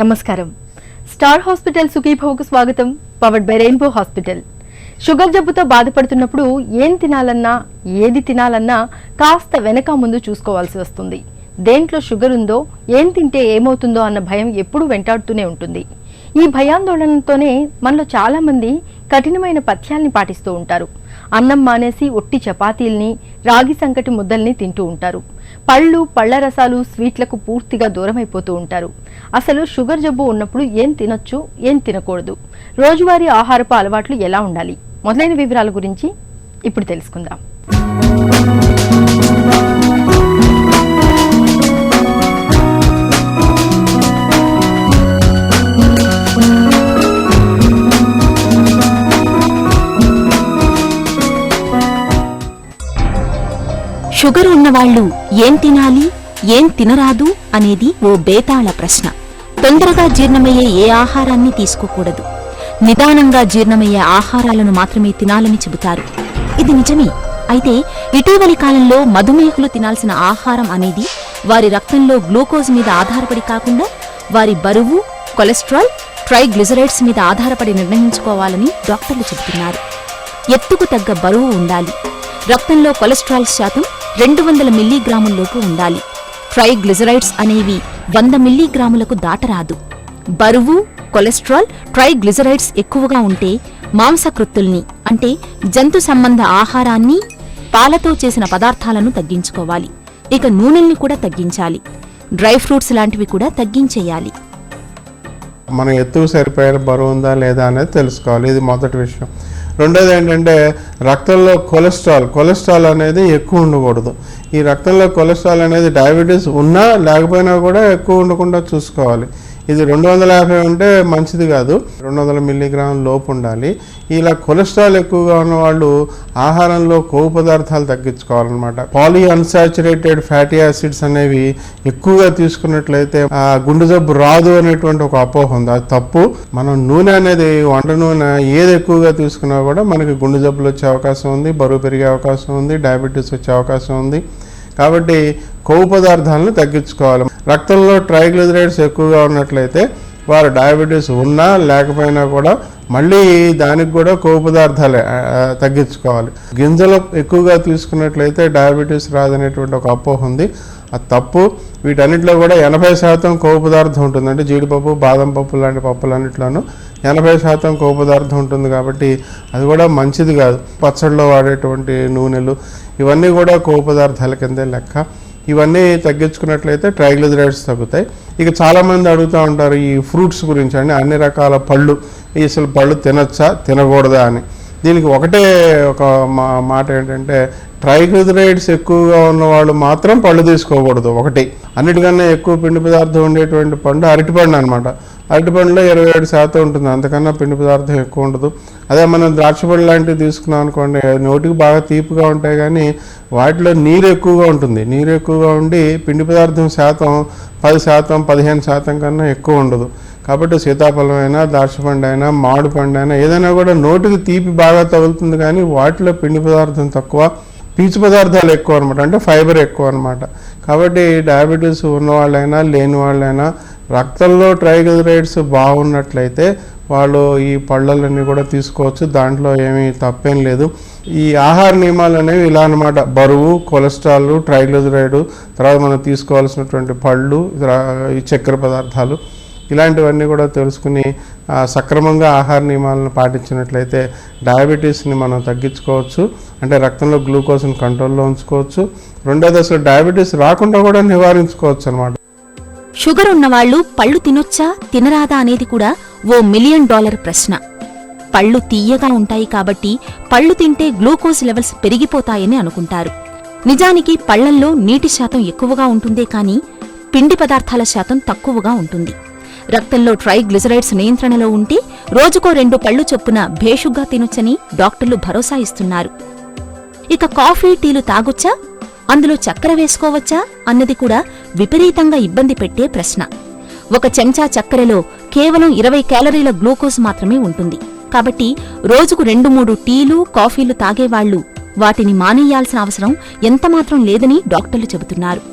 నమస్కారం. Star hospital సుఖీభవకు స్వాగతం. Powered by rainbow hospital. Sugar జబ్బుతో బాధపడుతున్నప్పుడు ఏం తినాలన్నా ఏది తినాలన్నా కాస్త వెనక ముందు చూసుకోవాల్సి వస్తుంది. దేంట్లో షుగర్ ఉందో, ఏం తింటే ఏమవుతుందో అన్న భయం ఎప్పుడూ వెంటాడుతూనే ఉంటుంది. ఈ భయాందోళనతోనే మనలో చాలా మంది కఠినమైన పథ్యాల్ని పాటిస్తూ ఉంటారు. అన్నం మానేసి ఒట్టి చపాతీల్ని, రాగి సంకటి ముద్దల్ని తింటూ ఉంటారు. పళ్ళు, పళ్ల రసాలు, స్వీట్లకు పూర్తిగా దూరమైపోతూ ఉంటారు. అసలు షుగర్ జబ్బు ఉన్నప్పుడు ఏం తినొచ్చు, ఏం తినకూడదు, రోజువారీ ఆహారపు అలవాట్లు ఎలా ఉండాలి మొదలైన వివరాల గురించి ఇప్పుడు తెలుసుకుందాం. షుగర్ ఉన్నవాళ్లు ఏం తినాలి, ఏం తినరాదు అనేది ఓ బేతాళ ప్రశ్న. తొందరగా జీర్ణమయ్యే ఏ ఆహారాన్ని తీసుకోకూడదు, నిదానంగా జీర్ణమయ్యే ఆహారాలను మాత్రమే తినాలని చెబుతారు. ఇది నిజమే. అయితే ఇటీవలి కాలంలో మధుమేహులు తినాల్సిన ఆహారం అనేది వారి రక్తంలో గ్లూకోజ్ మీద ఆధారపడి కాకుండా వారి బరువు, కొలెస్ట్రాల్, ట్రైగ్లిజరైడ్స్ మీద ఆధారపడి నిర్ణయించుకోవాలని డాక్టర్లు చెబుతున్నారు. ఎత్తుకు తగ్గ బరువు ఉండాలి. రక్తంలో కొలెస్ట్రాల్ శాతం 200 మిల్లీగ్రాముల్లోపు ఉండాలి. ట్రైగ్లిజరైడ్స్ అనేవి 100 మిల్లీగ్రాములకు దాటరాదు. బరువు, కొలెస్ట్రాల్, ట్రైగ్లిజరైడ్స్ ఎక్కువగా ఉంటే మాంసకృత్తుల్ని అంటే జంతు సంబంధ ఆహారాన్ని, పాలతో చేసిన పదార్థాలను తగ్గించుకోవాలి. ఇక నూనెల్ని కూడా తగ్గించాలి. డ్రై ఫ్రూట్స్ లాంటివి కూడా తగ్గించేయాలి. మన ఎత్తుకు సరిపోయే బరువు ఉందా లేదా అనేది తెలుసుకోవాలి. ఇది మొదటి విషయం. రెండోది ఏంటంటే రక్తంలో కొలెస్ట్రాల్ అనేది ఎక్కువ ఉండకూడదు. ఈ రక్తంలో కొలెస్ట్రాల్ అనేది డయాబెటీస్ ఉన్నా లేకపోయినా కూడా ఎక్కువ ఉండకుండా చూసుకోవాలి. ఇది 250 ఉంటే మంచిది కాదు, 200 మిల్లీగ్రాముల లోపు ఉండాలి. ఇలా కొలెస్ట్రాల్ ఎక్కువగా ఉన్న వాళ్ళు ఆహారంలో కొవ్వు పదార్థాలు తగ్గించుకోవాలన్నమాట. పాలీ అన్సాచురేటెడ్ ఫ్యాటీ యాసిడ్స్ అనేవి ఎక్కువగా తీసుకున్నట్లయితే గుండె జబ్బు రాదు అనేటువంటి ఒక అపోహ ఉంది. అది తప్పు. మనం నూనె అనేది, వంట నూనె ఏది ఎక్కువగా తీసుకున్నా కూడా మనకి గుండె జబ్బులు వచ్చే అవకాశం ఉంది, బరువు పెరిగే అవకాశం ఉంది, డయాబెటీస్ వచ్చే అవకాశం ఉంది. కాబట్టి కొవ్వు పదార్థాలను తగ్గించుకోవాలి. రక్తంలో ట్రైగ్లిజరైడ్స్ ఎక్కువగా ఉన్నట్లయితే వారు డయాబెటీస్ ఉన్నా లేకపోయినా కూడా మళ్ళీ దానికి కూడా కొవ్వు పదార్థాలే తగ్గించుకోవాలి. గింజలు ఎక్కువగా తీసుకున్నట్లయితే డయాబెటీస్ రాదనేటువంటి ఒక అపోహ ఉంది. అది తప్పు. వీటన్నిటిలో కూడా 80% కొవ్వు పదార్థం ఉంటుంది. అంటే జీడిపప్పు, బాదం పప్పు లాంటి పప్పులన్నింటిలోనూ 80% కొవ్వు పదార్థం ఉంటుంది. కాబట్టి అది కూడా మంచిది కాదు. పచ్చడిలో వాడేటువంటి నూనెలు ఇవన్నీ కూడా కొవ్వు పదార్థాల కిందే లెక్క. ఇవన్నీ తగ్గించుకున్నట్లయితే ట్రైగ్లిజరైడ్స్ తగ్గుతాయి. ఇక చాలామంది అడుగుతూ ఉంటారు ఈ ఫ్రూట్స్ గురించి అండి, అన్ని రకాల పళ్ళు, అసలు పళ్ళు తినచ్చా తినకూడదా అని. దీనికి ఒకటే ఒక మాట ఏంటంటే ట్రైగ్లిజరైడ్స్ ఎక్కువగా ఉన్నవాళ్ళు మాత్రం పళ్ళు తీసుకోకూడదు. ఒకటి, అన్నిటికన్నా ఎక్కువ పిండి పదార్థం ఉండేటువంటి పండు అరటిపండు అనమాట. అరటిపండులో 27% ఉంటుంది, అంతకన్నా పిండి పదార్థం ఎక్కువ ఉండదు. అదే మనం ద్రాక్షపండు లాంటివి తీసుకున్నాం అనుకోండి, నోటికి బాగా తీపిగా ఉంటాయి కానీ వాటిలో నీరు ఎక్కువగా ఉంటుంది. నీరు ఎక్కువగా ఉండి పిండి పదార్థం శాతం 10%, 15% కన్నా ఎక్కువ ఉండదు. కాబట్టి సీతాఫలం అయినా, ద్రాక్షపండు అయినా, మామిడి పండు అయినా ఏదైనా కూడా నోటికి తీపి బాగా తగులుతుంది కానీ వాటిలో పిండి పదార్థం తక్కువ, పీచు పదార్థాలు ఎక్కువ అనమాట. అంటే ఫైబర్ ఎక్కువ అనమాట. కాబట్టి డయాబెటీస్ ఉన్నవాళ్ళైనా లేని వాళ్ళైనా రక్తంలో ట్రైగ్లిజరైడ్స్ బాగున్నట్లయితే వాళ్ళు ఈ పళ్ళన్నీ కూడా తీసుకోవచ్చు. దాంట్లో ఏమీ తప్పేం లేదు. ఈ ఆహార నియమాలు అనేవి ఇలా అనమాట. బరువు, కొలెస్ట్రాల్, ట్రైగ్లిజరైడ్, తర్వాత మనం తీసుకోవాల్సినటువంటి పళ్ళు, ఈ చక్కెర పదార్థాలు, ఇలాంటివన్నీ కూడా తెలుసుకుని సక్రమంగా ఆహార నియమాలను పాటించినట్లయితే డయాబెటీస్ని మనం తగ్గించుకోవచ్చు. అంటే రక్తంలో గ్లూకోజ్ని కంట్రోల్లో ఉంచుకోవచ్చు. రెండోది అసలు డయాబెటీస్ రాకుండా కూడా నివారించుకోవచ్చు అనమాట. షుగర్ ఉన్నవాళ్లు పళ్ళు తినొచ్చా తినరాదా అనేది కూడా ఓ $1 మిలియన్ ప్రశ్న. పళ్ళు తీయగా ఉంటాయి కాబట్టి పళ్ళు తింటే గ్లూకోజ్ లెవెల్స్ పెరిగిపోతాయని అనుకుంటారు. నిజానికి పళ్లల్లో నీటి శాతం ఎక్కువగా ఉంటుందే కానీ పిండి పదార్థాల శాతం తక్కువగా ఉంటుంది. రక్తంలో ట్రైగ్లిజరైడ్స్ నియంత్రణలో ఉంటే రోజుకో 2 పళ్ళు చొప్పున భేషుగ్గా తినొచ్చని డాక్టర్లు భరోసా ఇస్తున్నారు. ఇక కాఫీ, టీలు తాగొచ్చా, అందులో చక్కెర వేసుకోవచ్చా అన్నది కూడా విపరీతంగా ఇబ్బంది పెట్టే ప్రశ్న. ఒక చెంచా చక్కెరలో కేవలం 20 క్యాలరీల గ్లూకోజ్ మాత్రమే ఉంటుంది. కాబట్టి రోజుకు 2-3 టీలు, కాఫీలు తాగేవాళ్లు వాటిని మానేయాల్సిన అవసరం ఎంతమాత్రం లేదని డాక్టర్లు చెబుతున్నారు.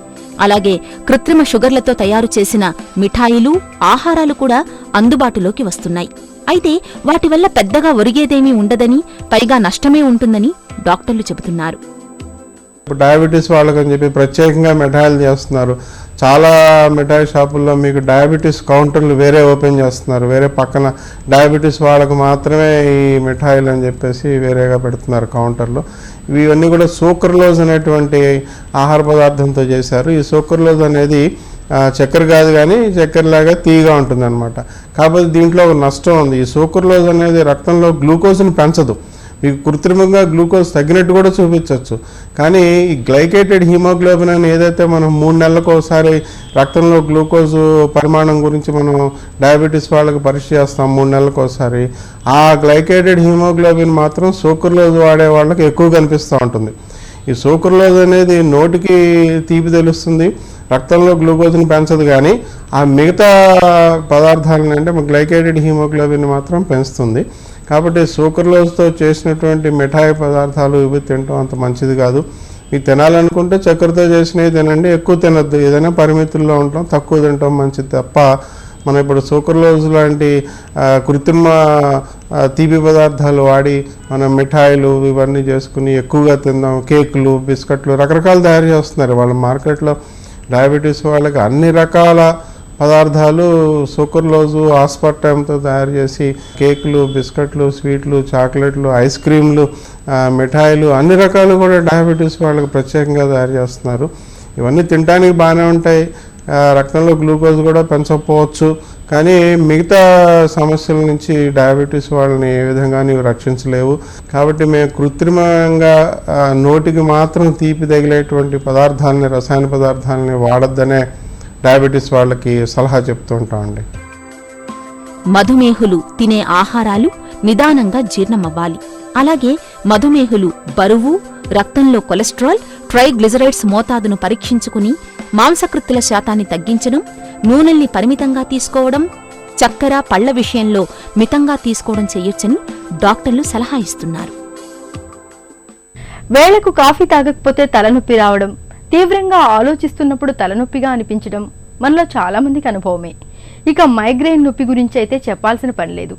అలాగే కృత్రిమ షుగర్లతో తయారు చేసిన మిఠాయిలు, ఆహారాలు కూడా అందుబాటులోకి వస్తున్నాయి. అయితే వాటి వల్ల పెద్దగా ఒరిగేదేమీ ఉండదని, పైగా నష్టమే ఉంటుందని డాక్టర్లు చెబుతున్నారు. డయాబెటీస్ వాళ్ళకని చెప్పి ప్రత్యేకంగా మిఠాయిలు చేస్తున్నారు. చాలా మిఠాయి షాపుల్లో మీకు డయాబెటీస్ కౌంటర్లు వేరే ఓపెన్ చేస్తున్నారు. వేరే పక్కన డయాబెటీస్ వాళ్ళకు మాత్రమే ఈ మిఠాయిలు అని చెప్పేసి వేరేగా పెడుతున్నారు కౌంటర్లో. ఇవన్నీ కూడా సూక్రలోజ్ అనేటువంటి ఆహార పదార్థంతో చేశారు. ఈ సూక్రలోజ్ అనేది చక్కెర కాదు, కానీ చక్కెరలాగా తీయగా ఉంటుంది అనమాట. కాకపోతే దీంట్లో ఒక నష్టం ఉంది. ఈ సూక్రలోజ్ అనేది రక్తంలో గ్లూకోజ్ని పెంచదు. మీకు కృత్రిమంగా గ్లూకోజ్ తగ్గినట్టు కూడా చూపించవచ్చు. కానీ ఈ గ్లైకేటెడ్ హీమోగ్లోబిన్ అని ఏదైతే మనం 3 నెలలకు ఒకసారి రక్తంలో గ్లూకోజ్ పరిమాణం గురించి మనం డయాబెటీస్ వాళ్ళకి పరీక్ష చేస్తాం 3 నెలలకు ఒకసారి, ఆ గ్లైకేటెడ్ హీమోగ్లోబిన్ మాత్రం సూక్రలోజ్ వాడే వాళ్ళకి ఎక్కువ కనిపిస్తూ ఉంటుంది. ఈ సూక్రలోజ్ అనేది నోటికి తీపి తెలుస్తుంది, రక్తంలో గ్లూకోజ్ని పెంచదు, కానీ ఆ మిగతా పదార్థాలను అంటే గ్లైకేటెడ్ హీమోగ్లోబిన్ మాత్రం పెంచుతుంది. కాబట్టి సూక్రలోజ్తో చేసినటువంటి మిఠాయి పదార్థాలు ఇవి తినడం అంత మంచిది కాదు. మీకు తినాలనుకుంటే చక్కెరతో చేసినవి తినండి, ఎక్కువ తినద్దు. ఏదైనా పరిమితుల్లో ఉండటం, తక్కువ తినటం మంచిది తప్ప మనం ఇప్పుడు సూక్రలోజ్ లాంటి కృత్రిమ తీపి పదార్థాలు వాడి మనం మిఠాయిలు ఇవన్నీ చేసుకుని ఎక్కువగా తిందాం. కేకులు, బిస్కెట్లు రకరకాలు తయారు చేస్తున్నారు వాళ్ళ మార్కెట్లో. డయాబెటీస్ వాళ్ళకి అన్ని రకాల పదార్థాలు సూక్రలోజు, ఆస్పర్టమ్తో తయారు చేసి కేకులు, బిస్కెట్లు, స్వీట్లు, చాక్లెట్లు, ఐస్ క్రీమ్లు, మిఠాయిలు అన్ని రకాలు కూడా డయాబెటీస్ వాళ్ళకి ప్రత్యేకంగా తయారు చేస్తున్నారు. ఇవన్నీ తినడానికి బాగానే ఉంటాయి, రక్తంలో గ్లూకోజ్ కూడా పెంచకపోవచ్చు, కానీ మిగతా సమస్యల నుంచి డయాబెటీస్ వాళ్ళని ఏ విధంగా నీవు రక్షించలేవు. కాబట్టి మేము కృత్రిమంగా నోటికి మాత్రం తీపి తగిలేటువంటి పదార్థాలని, రసాయన పదార్థాలని వాడద్దనే డయాబెటీస్ వాళ్ళకి సలహా చెప్తూ ఉంటామండి. మధుమేహులు తినే ఆహారాలు నిదానంగా జీర్ణమవ్వాలి. అలాగే మధుమేహులు బరువు, రక్తంలో కొలెస్ట్రాల్, ట్రైగ్లిజరైడ్స్ మోతాదును పరీక్షించుకుని మాంసకృత్తుల శాతాన్ని తగ్గించడం, నూనెల్ని పరిమితంగా తీసుకోవడం, చక్కెర, పళ్ల విషయంలో మితంగా తీసుకోవడం చేయొచ్చని డాక్టర్లు సలహా ఇస్తున్నారు. వేళకు కాఫీ తాగకపోతే తలనొప్పి రావడం, తీవ్రంగా ఆలోచిస్తున్నప్పుడు తలనొప్పిగా అనిపించడం మనలో చాలా మందికి అనుభవమే. ఇక మైగ్రేన్ నొప్పి గురించి అయితే చెప్పాల్సిన పని లేదు.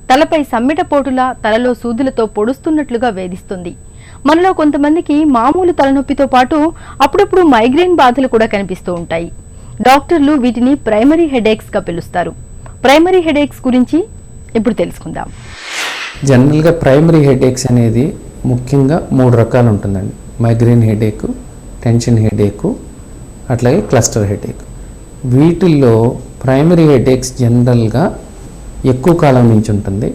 తలపై సమ్మెట పోటులా తలలో సూదులతో పొడుస్తున్నట్లుగా వేధిస్తుంది. మనలో కొంతమందికి మామూలు తలనొప్పితో పాటు అప్పుడప్పుడు మైగ్రేన్ బాధలు కూడా కనిపిస్తూ ఉంటాయి. డాక్టర్లు వీటిని ప్రైమరీ హెడేక్స్ గా పిలుస్తారు. ప్రైమరీ హెడేక్స్ గురించి ఇప్పుడు తెలుసుకుందాం. జనరల్గా ప్రైమరీ హెడేక్స్ అనేది ముఖ్యంగా 3 రకాలు ఉంటుందండి. మైగ్రేన్ హెడేక్, టెన్షన్ హెడేక్, అట్లాగే క్లస్టర్ హెడేక్. వీటిల్లో ప్రైమరీ హెడేక్స్ జనరల్గా ఎక్కువ కాలం నుంచి ఉంటుంది,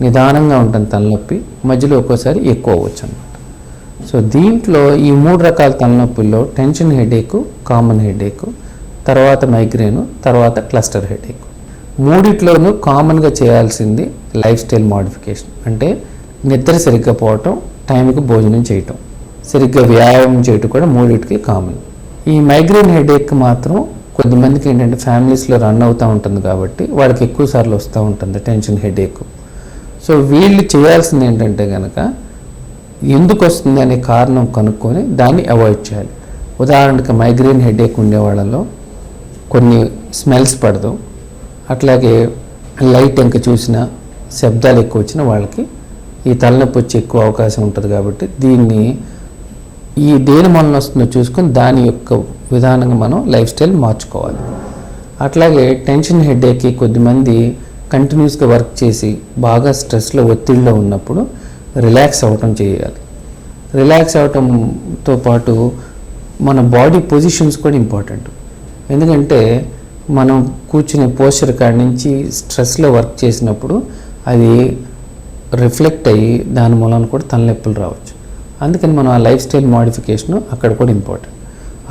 నిదానంగా ఉంటుంది తలనొప్పి, మధ్యలో ఒక్కోసారి ఎక్కువ అవ్వచ్చు అన్నమాట. సో దీంట్లో ఈ 3 రకాల తలనొప్పుల్లో టెన్షన్ హెడేక్, కామన్ హెడేక్, తర్వాత మైగ్రేన్, తర్వాత క్లస్టర్ హెడేక్. మూడిట్లోనూ కామన్గా చేయాల్సింది లైఫ్ స్టైల్ మోడిఫికేషన్. అంటే నిద్ర సరిగ్గా పోవటం, టైంకి భోజనం చేయటం, సరిగ్గా వ్యాయామం చేయటం కూడా మూడింటికి కామన్. ఈ మైగ్రేన్ హెడేక్ మాత్రం కొద్దిమందికి ఏంటంటే ఫ్యామిలీస్లో రన్ అవుతూ ఉంటుంది కాబట్టి వాళ్ళకి ఎక్కువ సార్లు వస్తూ ఉంటుంది టెన్షన్ హెడేక్. సో వీళ్ళు చేయాల్సింది ఏంటంటే కనుక ఎందుకు వస్తుంది అనే కారణం కనుక్కొని దాన్ని అవాయిడ్ చేయాలి. ఉదాహరణకి మైగ్రేన్ హెడేక్ ఉండే వాళ్ళలో కొన్ని స్మెల్స్ పడదు, అట్లాగే లైట్ ఇంకా చూసిన శబ్దాలు ఎక్కువ వచ్చిన వాళ్ళకి ఈ తలనొప్పి వచ్చే ఎక్కువ అవకాశం ఉంటుంది. కాబట్టి దీన్ని ఈ దేని వలన వస్తుందో చూసుకొని దాని యొక్క విధానంగా మనం లైఫ్ స్టైల్ మార్చుకోవాలి. అట్లాగే టెన్షన్ హెడేక్కి కొద్దిమంది కంటిన్యూస్గా వర్క్ చేసి బాగా స్ట్రెస్లో, ఒత్తిడిలో ఉన్నప్పుడు రిలాక్స్ అవ్వటం చేయాలి. రిలాక్స్ అవ్వటంతో పాటు మన బాడీ పొజిషన్స్ కూడా ఇంపార్టెంట్. ఎందుకంటే మనం కూర్చునే పోస్చర్ కాడి నుంచి స్ట్రెస్లో వర్క్ చేసినప్పుడు అది రిఫ్లెక్ట్ అయ్యి దాని మూలన కూడా తలనొప్పులు రావచ్చు. అందుకని మనం ఆ లైఫ్ స్టైల్ మోడిఫికేషన్ అక్కడ కూడా ఇంపార్టెంట్.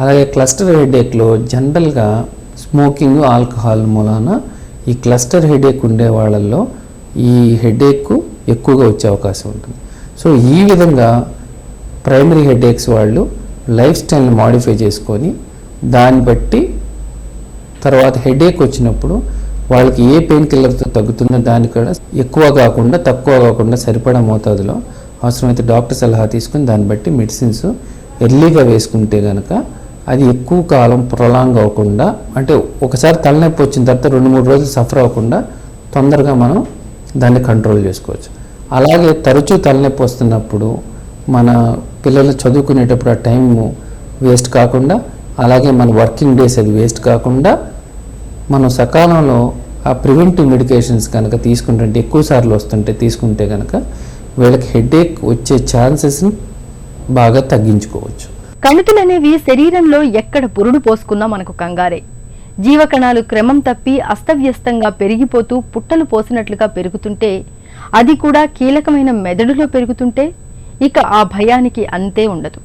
అలాగే క్లస్టర్ హెడేక్లో జనరల్గా స్మోకింగ్, ఆల్కహాల్ మూలాన ఈ క్లస్టర్ హెడేక్ ఉండే వాళ్ళల్లో ఈ హెడేక్ ఎక్కువగా వచ్చే అవకాశం ఉంటుంది. సో ఈ విధంగా ప్రైమరీ హెడేక్స్ వాళ్ళు లైఫ్ స్టైల్ని మోడిఫై చేసుకొని దాన్ని బట్టి తర్వాత హెడేక్ వచ్చినప్పుడు వాళ్ళకి ఏ పెయిన్ కిల్లర్తో తగ్గుతుందో దాన్ని కూడా ఎక్కువ కాకుండా తక్కువ కాకుండా సరిపడా మోతాదులో అవసరమైతే డాక్టర్ సలహా తీసుకుని దాన్ని బట్టి మెడిసిన్స్ ఎర్లీగా వేసుకుంటే కనుక అది ఎక్కువ కాలం ప్రొలాంగ్ అవ్వకుండా, అంటే ఒకసారి తలనొప్పి వచ్చిన తర్వాత 2-3 రోజులు సఫర్ అవ్వకుండా తొందరగా మనం దాన్ని కంట్రోల్ చేసుకోవచ్చు. అలాగే తరచూ తలనొప్పి వస్తున్నప్పుడు మన పిల్లలు చదువుకునేటప్పుడు ఆ టైం వేస్ట్ కాకుండా, అలాగే మన వర్కింగ్ డేస్ అది వేస్ట్ కాకుండా మనం సకాలంలో ఆ ప్రివెంటివ్ మెడికేషన్స్ కనుక తీసుకుంటుంటే, ఎక్కువ సార్లు వస్తుంటే తీసుకుంటే కనుక వీళ్ళకి హెడేక్ వచ్చే ఛాన్సెస్ని బాగా తగ్గించుకోవచ్చు. కణితులనేవి శరీరంలో ఎక్కడ పురుడు పోసుకున్నా మనకు కంగారే. జీవకణాలు క్రమం తప్పి అస్తవ్యస్తంగా పెరిగిపోతూ పుట్టలు పోసినట్లుగా పెరుగుతుంటే, అది కూడా కీలకమైన మెదడులో పెరుగుతుంటే ఇక ఆ భయానికి అంతే ఉండదు.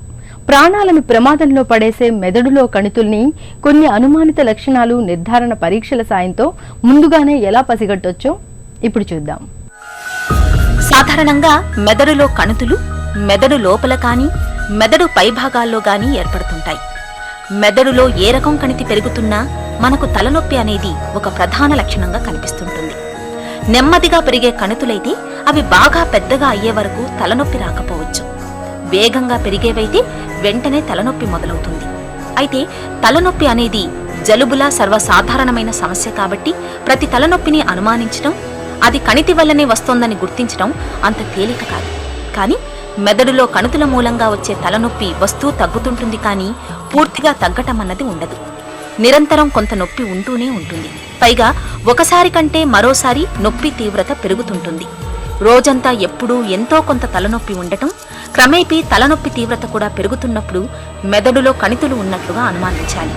ప్రాణాలను ప్రమాదంలో పడేసే మెదడులో కణితుల్ని కొన్ని అనుమానిత లక్షణాలు నిర్ధారణ పరీక్షల సాయంతో ముందుగానే ఎలా పసిగట్టొచ్చో ఇప్పుడు చూద్దాం. సాధారణంగా మెదడులో కణుతులు మెదడు లోపల కానీ మెదడు పైభాగాల్లో గానీ ఏర్పడుతుంటాయి. మెదడులో ఏ రకం కణితి పెరుగుతున్నా మనకు తలనొప్పి అనేది ఒక ప్రధాన లక్షణంగా కనిపిస్తుంటుంది. నెమ్మదిగా పెరిగే కణుతులైతే అవి బాగా పెద్దగా అయ్యే వరకు తలనొప్పి రాకపోవచ్చు. వేగంగా పెరిగేవైతే వెంటనే తలనొప్పి మొదలవుతుంది. అయితే తలనొప్పి అనేది జలుబులా సర్వసాధారణమైన సమస్య కాబట్టి ప్రతి తలనొప్పిని అనుమానించడం, అది కణితి వల్లనే వస్తోందని గుర్తించడం అంత తేలిక కాదు. కానీ మెదడులో కణుతుల మూలంగా వచ్చే తలనొప్పి వస్తూ తగ్గుతుంటుంది, కానీ పూర్తిగా తగ్గటం అన్నది ఉండదు. నిరంతరం కొంత నొప్పి ఉంటూనే ఉంటుంది. పైగా ఒకసారి కంటే మరోసారి నొప్పి తీవ్రత పెరుగుతుంటుంది. రోజంతా ఎప్పుడూ ఎంతో కొంత తలనొప్పి ఉండటం, క్రమేపీ తలనొప్పి తీవ్రత కూడా పెరుగుతున్నప్పుడు మెదడులో కణితులు ఉన్నట్లుగా అనుమానించాలి.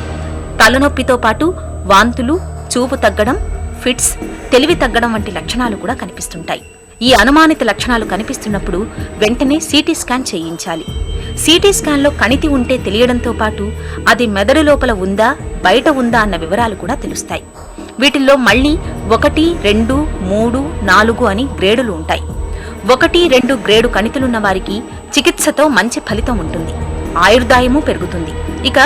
తలనొప్పితో పాటు వాంతులు, చూపు తగ్గడం, ఫిట్స్, తెలివి తగ్గడం వంటి లక్షణాలు కూడా కనిపిస్తుంటాయి. ఈ అనుమానిత లక్షణాలు కనిపిస్తున్నప్పుడు వెంటనే సిటీ స్కాన్ చేయించాలి. సిటీ స్కాన్లో కణితి ఉంటే తెలియడంతో పాటు అది మెదడు లోపల ఉందా, బయట ఉందా అన్న వివరాలు కూడా తెలుస్తాయి. వీటిల్లో మళ్లీ 1, 2, 3, 4 అని గ్రేడులు ఉంటాయి. 1, 2 గ్రేడు కణితులున్న వారికి చికిత్సతో మంచి ఫలితం ఉంటుంది, ఆయుర్దాయము పెరుగుతుంది. ఇక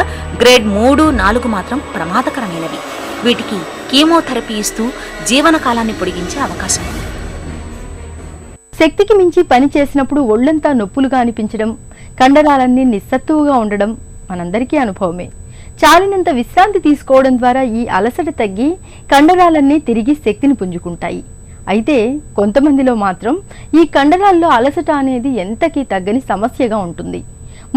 గ్రేడ్ 3, 4 మాత్రం ప్రమాదకరమైనవి. వీటికి కీమోథెరపీ ఇస్తూ జీవనకాలాన్ని పొడిగించే అవకాశం ఉంది. శక్తికి మించి పని చేసినప్పుడు ఒళ్లంతా నొప్పులుగా అనిపించడం, కండరాలన్నీ నిస్సత్తువుగా ఉండడం మనందరికీ అనుభవమే. చాలినంత విశ్రాంతి తీసుకోవడం ద్వారా ఈ అలసట తగ్గి కండరాలన్నీ తిరిగి శక్తిని పుంజుకుంటాయి. అయితే కొంతమందిలో మాత్రం ఈ కండరాల్లో అలసట అనేది ఎంతకీ తగ్గని సమస్యగా ఉంటుంది.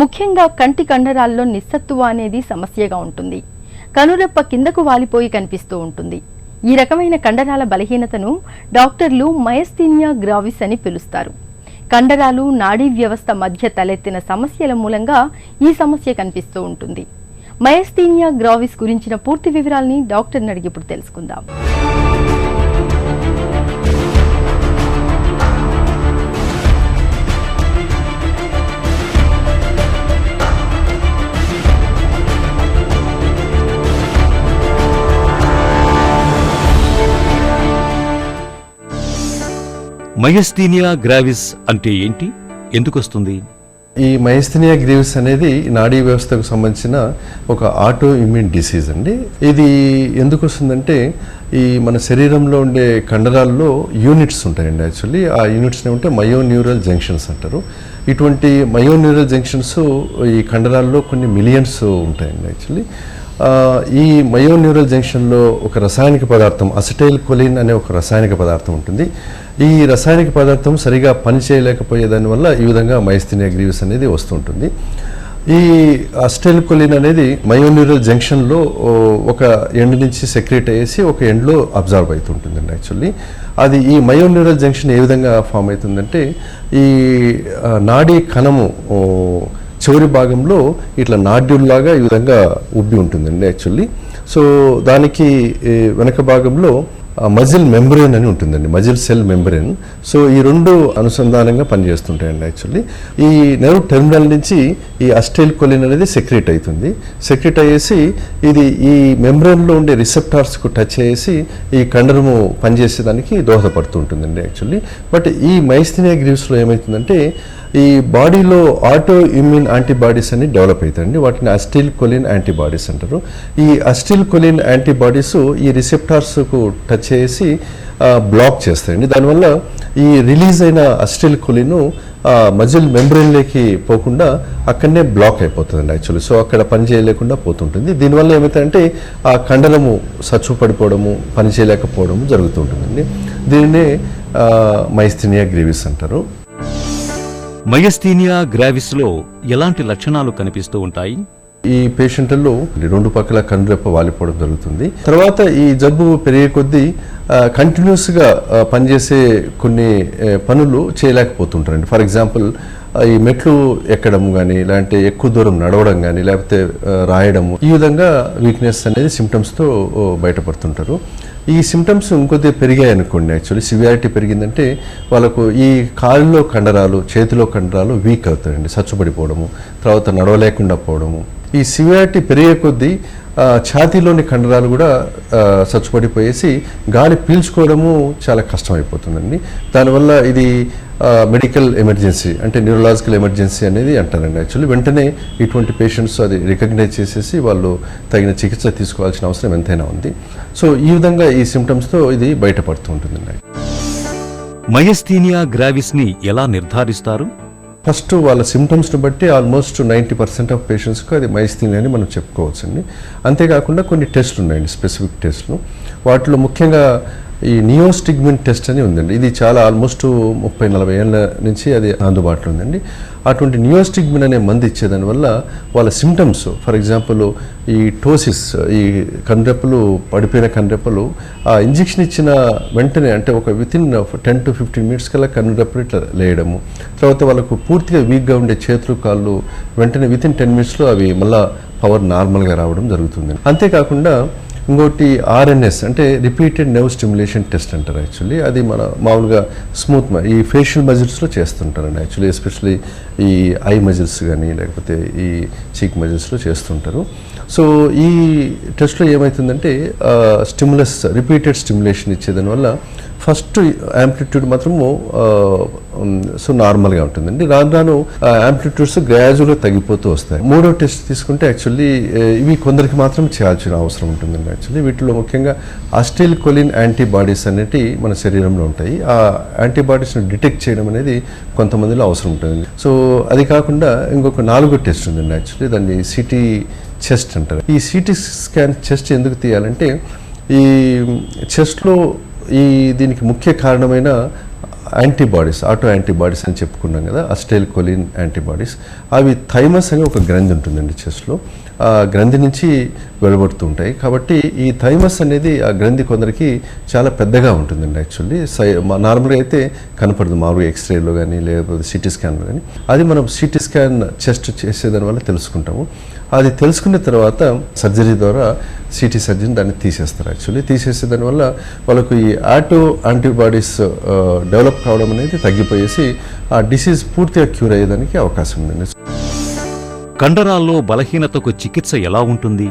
ముఖ్యంగా కంటి కండరాల్లో నిస్సత్తువ అనేది సమస్యగా ఉంటుంది. కనురెప్ప కిందకు వాలిపోయి కనిపిస్తూ ఉంటుంది. ఈ రకమైన కండరాల బలహీనతను డాక్టర్లు మయస్థీనియా గ్రావిస్ అని పిలుస్తారు. కండరాలు, నాడీ వ్యవస్థ మధ్య తలెత్తిన సమస్యల మూలంగా ఈ సమస్య కనిపిస్తూ ఉంటుంది. మయస్థీనియా గ్రావిస్ గురించిన పూర్తి వివరాల్ని డాక్టర్ని అడిగి ఇప్పుడు తెలుసుకుందాం. మయస్థీనియా గ్రావిస్ అంటే ఏంటి, ఎందుకు వస్తుంది? ఈ మయస్థీనియా గ్రావిస్ అనేది నాడీ వ్యవస్థకు సంబంధించిన ఒక ఆటో ఇమ్యూన్ డిసీజ్ అండి. ఇది ఎందుకు వస్తుందంటే ఈ మన శరీరంలో ఉండే కండరాల్లో యూనిట్స్ ఉంటాయండి. యాక్చువల్లీ ఆ యూనిట్స్ ఏమంటే మయోన్యూరల్ జంక్షన్స్ అంటారు. ఇటువంటి మయోన్యూరల్ జంక్షన్స్ ఈ కండరాల్లో కొన్ని మిలియన్స్ ఉంటాయండి. యాక్చువల్లీ ఈ మయోన్యూరల్ జంక్షన్లో ఒక రసాయనిక పదార్థం అసిటైల్ కొలిన్ అనే ఒక రసాయనిక పదార్థం ఉంటుంది. ఈ రసాయనిక పదార్థం సరిగా పనిచేయలేకపోయే దానివల్ల ఈ విధంగా మయస్థీనియా గ్రావిస్ అనేది వస్తుంటుంది. ఈ అసిటైల్ కొలిన్ అనేది మయోన్యూరల్ జంక్షన్లో ఒక ఎండ్ నుంచి సెక్రేట్ అయ్యేసి ఒక ఎండ్లో అబ్జర్వ్ అవుతుంటుందండి. యాక్చువల్లీ అది ఈ మయోన్యూరల్ జంక్షన్ ఏ విధంగా ఫామ్ అవుతుందంటే ఈ నాడీ కణము చివరి భాగంలో ఇట్లా నాడ్యూల్ లాగా ఈ విధంగా ఉబ్బి ఉంటుందండి. యాక్చువల్లీ సో దానికి వెనక భాగంలో మజిల్ మెంబ్రెయిన్ అని ఉంటుందండి, మజిల్ సెల్ మెంబ్రెయిన్. సో ఈ రెండు అనుసంధానంగా పనిచేస్తుంటాయండి. యాక్చువల్లీ ఈ నెర్వ్ టెర్మినల్ నుంచి ఈ అసిటైల్ కొలిన్ అనేది సెక్రేట్ అవుతుంది. సెక్రేట్ అయ్యేసి ఇది ఈ మెంబ్రెయిన్లో ఉండే రిసెప్టార్స్కు టచ్ అయ్యేసి ఈ కండరము పనిచేసేదానికి దోహదపడుతుంటుందండి. యాక్చువల్లీ బట్ ఈ మయస్థీనియా గ్రావిస్లో ఏమవుతుందంటే ఈ బాడీలో ఆటో ఇమ్యూన్ యాంటీబాడీస్ అని డెవలప్ అవుతాయండి. వాటిని అసిటైల్ కొలిన్ యాంటీబాడీస్ అంటారు. ఈ అసిటైల్ కొలిన్ యాంటీబాడీస్ ఈ రిసెప్టార్స్కు టచ్ చేసి బ్లాక్ చేస్తాయండి. దానివల్ల ఈ రిలీజ్ అయిన అసిటైల్ కొలిన్ మజిల్ మెంబ్రెయిన్లోకి పోకుండా అక్కడనే బ్లాక్ అయిపోతుందండి యాక్చువల్లీ. సో అక్కడ పని చేయలేకుండా పోతుంటుంది. దీనివల్ల ఏమవుతుందంటే ఆ కండరము సచ్చు పడిపోవడము, పని చేయలేకపోవడము జరుగుతుంటుందండి. దీనినే మైస్థీనియా గ్రేవిస్ అంటారు. మయస్థీనియా గ్రావిస్లో ఎలాంటి లక్షణాలు కనిపిస్తూ ఉంటాయి? ఈ పేషెంట్లలో 2 పక్కల కనురెప్ప వాలిపోవడం జరుగుతుంది. తర్వాత ఈ జబ్బు పెరిగే కొద్దీ కంటిన్యూస్గా పనిచేసే కొన్ని పనులు చేయలేకపోతుంటారండి. ఫర్ ఎగ్జాంపుల్ ఈ మెట్లు ఎక్కడం కానీ, లేదంటే ఎక్కువ దూరం నడవడం కానీ, లేకపోతే రాయడము, ఈ విధంగా వీక్నెస్ అనేది సిమ్టమ్స్తో బయటపడుతుంటారు. ఈ సిమ్టమ్స్ ఇంకొద్దిగా పెరిగాయి అనుకోండి, యాక్చువల్లీ సివియారిటీ పెరిగిందంటే వాళ్ళకు ఈ కాళ్ళలో కండరాలు, చేతిలో కండరాలు వీక్ అవుతాయండి, సచ్చుపడిపోవడము, తర్వాత నడవలేకుండా పోవడము. ఈ సివియారిటీ పెరిగే కొద్దీ ఛాతీలోని కండరాలు కూడా సచ్చుపడిపోయేసి గాలి పీల్చుకోవడము చాలా కష్టమైపోతుందండి. దానివల్ల ఇది మెడికల్ ఎమర్జెన్సీ అంటే న్యూరలాజికల్ ఎమర్జెన్సీ అనేది అంటారండి యాక్చువల్లీ. వెంటనే ఇటువంటి పేషెంట్స్ అది రికగ్నైజ్ చేసేసి వాళ్ళు తగిన చికిత్స తీసుకోవాల్సిన అవసరం ఎంతైనా ఉంది. సో ఈ విధంగా ఈ సిమ్టమ్స్తో ఇది బయటపడుతూ ఉంటుందండి. మయస్థీనియా గ్రావిస్ని ఎలా నిర్ధారిస్తారు? ఫస్ట్ వాళ్ళ సిమ్టమ్స్ని బట్టి ఆల్మోస్ట్ 90% ఆఫ్ పేషెంట్స్కి అది మైస్థీనియా అని మనం చెప్పుకోవచ్చండి. అంతేకాకుండా కొన్ని టెస్టులు ఉన్నాయండి, స్పెసిఫిక్ టెస్టులు. వాటిలో ముఖ్యంగా ఈ నియోస్టిగ్మిన్ టెస్ట్ అని ఉందండి. ఇది చాలా ఆల్మోస్ట్ 30-40 ఏళ్ళ నుంచి అది అందుబాటులో ఉందండి. అటువంటి నియోస్టిగ్మిన్ అనే మందు ఇచ్చేదాని వల్ల వాళ్ళ సిమ్టమ్స్, ఫర్ ఎగ్జాంపుల్ ఈ టోసిస్, ఈ కనురెప్పలు పడిపోయిన కనురెప్పలు ఆ ఇంజెక్షన్ ఇచ్చిన వెంటనే అంటే ఒక వితిన్ 10 to 15 minutes కల్లా కనురెప్పలు ఇట్లా లేయడము, తర్వాత వాళ్ళకు పూర్తిగా వీక్గా ఉండే చేతులు కాళ్ళు వెంటనే వితిన్ 10 minutesలో అవి మళ్ళా పవర్ నార్మల్గా రావడం జరుగుతుంది. అంతేకాకుండా ఇంకోటి ఆర్ఎన్ఎస్ అంటే రిపీటెడ్ నర్వ్ స్టిమ్యులేషన్ టెస్ట్ అంటారు యాక్చువల్లీ. అది మన మామూలుగా స్మూత్ ఈ ఫేషియల్ మజిల్స్లో చేస్తుంటారండి యాక్చువల్లీ, ఎస్పెషల్లీ ఈ ఐ మజిల్స్ కానీ లేకపోతే ఈ చీక్ మజిల్స్లో చేస్తుంటారు. సో ఈ టెస్ట్లో ఏమవుతుందంటే స్టిమ్యులస్ రిపీటెడ్ స్టిమ్యులేషన్ ఇచ్చేదాని వల్ల ఫస్ట్ యాంప్లిట్యూడ్ మాత్రము సో నార్మల్గా ఉంటుందండి. రాను రాను యాంప్లిట్యూడ్స్ గ్రాడ్యువల్గా తగ్గిపోతూ వస్తాయి. మూడో టెస్ట్ తీసుకుంటే యాక్చువల్లీ ఇవి కొందరికి మాత్రం చేయాల్సిన అవసరం ఉంటుందండి యాక్చువల్లీ. వీటిలో ముఖ్యంగా అసిటైల్కోలిన్ యాంటీబాడీస్ అనేవి మన శరీరంలో ఉంటాయి. ఆ యాంటీబాడీస్ని డిటెక్ట్ చేయడం అనేది కొంతమందిలో అవసరం ఉంటుంది. సో అది కాకుండా ఇంకొక 4వ టెస్ట్ ఉందండి యాక్చువల్లీ, దాన్ని సిటీ చెస్ట్ అంటారు. ఈ సిటీ స్కాన్ చెస్ట్ ఎందుకు తీయాలంటే ఈ చెస్ట్లో దీనికి ముఖ్య కారణమైన యాంటీబాడీస్, ఆటో యాంటీబాడీస్ అని చెప్పుకున్నాం కదా, అసిటైల్కోలిన్ యాంటీబాడీస్, అవి థైమస్ అని ఒక గ్రంథి ఉంటుందండి చెస్ట్లో. ఆ గ్రంథి నుంచి వెలువడుతూ ఉంటాయి. కాబట్టి ఈ థైమస్ అనేది ఆ గ్రంథి కొందరికి చాలా పెద్దగా ఉంటుందండి యాక్చువల్లీ. నార్మల్గా అయితే కనపడదు మామూలుగా ఎక్స్రేలో కానీ లేకపోతే సిటీ స్కాన్లో కానీ. అది మనం సిటీ స్కాన్ చెస్ట్ చేసేదాని వల్ల తెలుసుకుంటాము. అది తెలుసుకున్న తర్వాత సర్జరీ ద్వారా సిటీ సర్జన్ దాన్ని తీసేస్తారు యాక్చువల్లీ. తీసేసే దానివల్ల వాళ్ళకు ఈ ఆటో యాంటీబాడీస్ డెవలప్ కావడం అనేది తగ్గిపోయేసి ఆ డిసీజ్ పూర్తిగా క్యూర్ అయ్యేదానికి అవకాశం ఉందండి. కండరాల్లో బలహీనతకు చికిత్స ఎలా ఉంటుంది?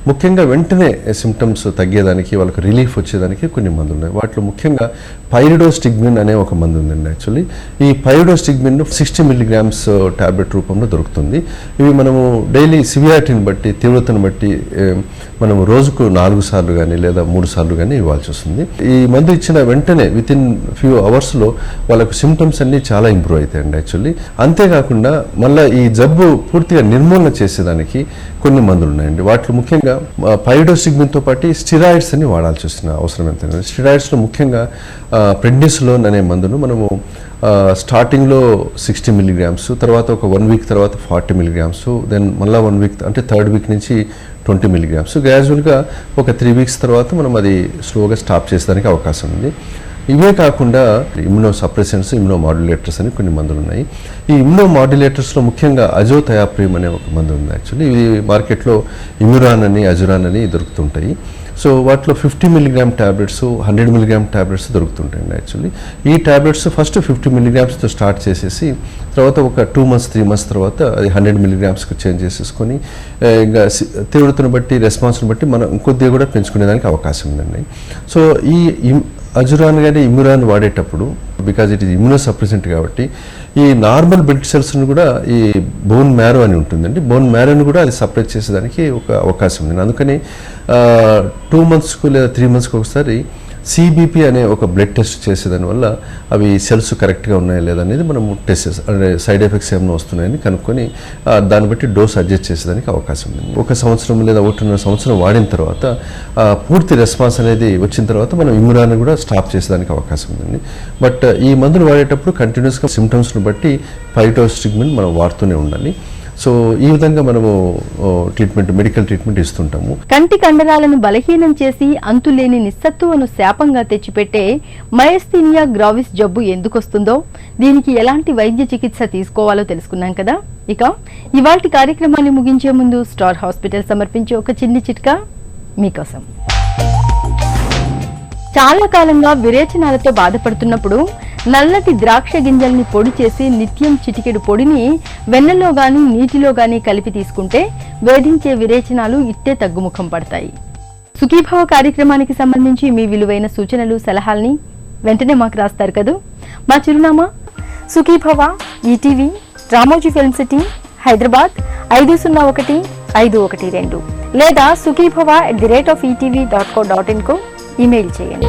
ముఖ్యంగా వెంటనే సిమ్టమ్స్ తగ్గేదానికి, వాళ్ళకి రిలీఫ్ వచ్చేదానికి కొన్ని మందులు ఉన్నాయి. వాటిలో ముఖ్యంగా పైరిడోస్టిగ్మిన్ అనే ఒక మందు ఉందండి యాక్చువల్లీ. ఈ పైరిడోస్టిగ్మిన్ 60 mg టాబ్లెట్ రూపంలో దొరుకుతుంది. ఇవి మనము డైలీ సివియారిటీని బట్టి, తీవ్రతను బట్టి మనం రోజుకు 4 సార్లు కానీ లేదా 3 సార్లు కానీ ఇవ్వాల్సి వస్తుంది. ఈ మందు ఇచ్చిన వెంటనే వితిన్ ఫ్యూ అవర్స్లో వాళ్ళకు సిమ్టమ్స్ అన్నీ చాలా ఇంప్రూవ్ అవుతాయండి యాక్చువల్లీ. అంతేకాకుండా మళ్ళీ ఈ జబ్బు పూర్తిగా నిర్మూలన చేసేదానికి కొన్ని మందులు ఉన్నాయండి. వాటిలో ముఖ్యంగా పైరిడోస్టిగ్మిన్తో పాటు స్టిరాయిడ్స్ అని వాడాల్సి వస్తున్న అవసరం ఎంత. స్టిరాయిడ్స్లో ముఖ్యంగా ప్రెడ్నిసోలోన్ అనే మందును మనము స్టార్టింగ్లో 60 mg, తర్వాత ఒక 1 week తర్వాత 40 mg, దెన్ మళ్ళీ 1 week అంటే 3rd week నుంచి 20 mg, గ్రాడ్యువల్గా ఒక 3 weeks తర్వాత మనం అది స్లోగా స్టాప్ చేసేదానికి అవకాశం ఉంది. ఇవే కాకుండా ఇమ్యూనో సప్రెసెంట్స్, ఇమ్యూనో మాడ్యులేటర్స్ అని కొన్ని మందులు ఉన్నాయి. ఈ ఇమ్యూనో మాడ్యులేటర్స్లో ముఖ్యంగా అజోథయాప్రిమ్ అనే ఒక మందు ఉంది యాక్చువల్లీ. ఇది మార్కెట్లో ఇమ్యురాన్ అని, అజురాన్ అని దొరుకుతుంటాయి. సో వాటిలో 50 mg ట్యాబ్లెట్స్, 100 mg ట్యాబ్లెట్స్ దొరుకుతుంటాయండి యాక్చువల్లీ. ఈ ట్యాబ్లెట్స్ ఫస్ట్ 50 mg స్టార్ట్ చేసేసి తర్వాత ఒక 2 months 3 months తర్వాత అది 100 mg చేంజ్ చేసేసుకొని ఇంకా తీవ్రతను బట్టి, రెస్పాన్స్ని బట్టి మనం ఇంకొద్దిగా కూడా పెంచుకునేదానికి అవకాశం ఉందండి. సో ఈ అజురాన్ కానీ ఇమ్యురాన్ వాడేటప్పుడు because it is immuno suppressant కాబట్టి ఈ నార్మల్ బ్లడ్ సెల్స్ను కూడా ఈ బోన్ మ్యారో అని ఉంటుందండి, బోన్ మ్యారోని కూడా అది సపరేట్ చేసేదానికి ఒక అవకాశం ఉంది. అందుకని 2 monthsకు లేదా 3 monthsకు ఒకసారి సిబిపి అనే ఒక బ్లడ్ టెస్ట్ చేసేదానివల్ల అవి సెల్స్ కరెక్ట్గా ఉన్నాయా లేదా అనేది మనం టెస్ట్ చేస్తాం. అంటే సైడ్ ఎఫెక్ట్స్ ఏమైనా వస్తున్నాయని కనుక్కొని దాన్ని బట్టి డోస్ అడ్జస్ట్ చేసేదానికి అవకాశం ఉంది. 1 సంవత్సరం లేదా 1.5 సంవత్సరం వాడిన తర్వాత పూర్తి రెస్పాన్స్ అనేది వచ్చిన తర్వాత మనం ఇమ్యునాన్ని కూడా స్టాప్ చేసేదానికి అవకాశం ఉందండి. బట్ ఈ మందులు వాడేటప్పుడు కంటిన్యూస్గా సిమ్టమ్స్ని బట్టి పైటోస్టిగ్మిన్ మనం వాడుతూనే ఉండాలి. సో ఈ విధంగా మనము మెడికల్ ట్రీట్మెంట్ ఇస్తుంటాము. కంటి కండరాలను బలహీనం చేసి అంతులేని నిస్సత్తువను శాపంగా తెచ్చిపెట్టే మయస్థీనియా గ్రావిస్ జబ్బు ఎందుకొస్తుందో, దీనికి ఎలాంటి వైద్య చికిత్స తీసుకోవాలో తెలుసుకున్నాం కదా. ఇక ఇవాల్టి కార్యక్రమాన్ని ముగించే ముందు స్టార్ హాస్పిటల్ సమర్పించే ఒక చిన్ని చిట్కా మీకోసం. చాలా కాలంగా విరేచనాలతో బాధపడుతున్నప్పుడు నల్లటి ద్రాక్ష గింజల్ని పొడి చేసి నిత్యం చిటికెడు పొడిని వెన్నలో గాని నీటిలో గాని కలిపి తీసుకుంటే వేధించే విరేచనాలు ఇట్టే తగ్గుముఖం పడతాయి. సుఖీభవ కార్యక్రమానికి సంబంధించి మీ విలువైన సూచనలు సలహాల్ని వెంటనే మాకు రాస్తారు కదూ. మా చిరునామా Sukhibhava, ETV, Ramoji film city, Hyderabad 501512 లేదా sukhibhava@etv.co.in కు ఈమెయిల్ చేయండి.